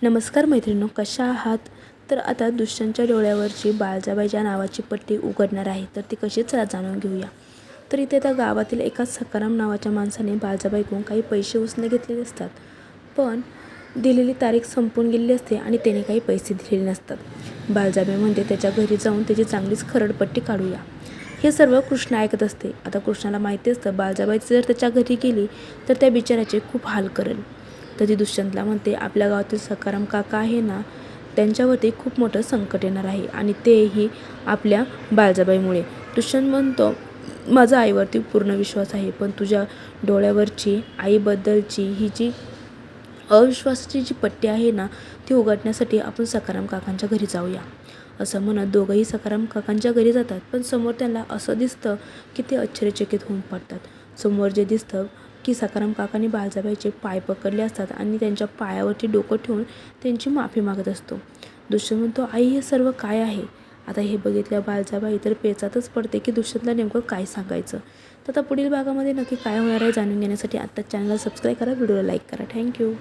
नमस्कार मैत्रिणींनो, कशा आहात? तर आता दुष्यंतच्या डोळ्यावरची बाळजाबाईच्या नावाची पट्टी उघडणार आहे, तर ती कशी चला जाणून घेऊया. तर इथे त्या गावातील एका सखाराम नावाच्या माणसाने बाळजाबाईकडून काही पैसे उसने घेतलेले असतात, पण दिलेली तारीख संपून गेलेली असते आणि त्याने काही पैसे दिलेले नसतात. बाळजाबाई म्हणते त्याच्या घरी जाऊन त्याची चांगलीच खरडपट्टी काढूया. हे सर्व कृष्ण ऐकत असते. आता कृष्णाला माहिती असतं बाळजाबाई जर त्याच्या घरी गेली तर त्या बिचाऱ्याचे खूप हाल करेल. तर ती दुष्यंतला म्हणते आपल्या गावातील सखाराम काका आहे ना, त्यांच्यावरती खूप मोठं संकट येणार आहे आणि तेही आपल्या बाळजाबाईमुळे. दुष्यंत म्हणतो माझा आईवरती पूर्ण विश्वास आहे, पण तुझ्या डोळ्यावरची आईबद्दलची ही जी अविश्वासाची जी पट्टी आहे ना, ती उघडण्यासाठी आपण सखाराम काकांच्या घरी जाऊया. असं म्हणत दोघंही सखाराम काकांच्या घरी जातात, पण समोर त्यांना असं दिसतं की ते आश्चर्यचकित होऊन पडतात. समोर जे दिसतं की सखाराम काकांनी बाळजाबाईचे पाय पकडले असतात आणि त्यांच्या पायावरती डोकं ठेवून त्यांची माफी मागत असतो. दुष्यंत म्हणतो आई हे सर्व काय आहे? आता हे बघितल्या बाळजाबाई तर पेचातच पडते की दुष्यंतला नेमकं काय सांगायचं. तर आता पुढील भागामध्ये नक्की काय होणार आहे जाणून घेण्यासाठी आत्ताच चॅनलला सबस्क्राईब करा, व्हिडिओला लाईक करा. थँक्यू.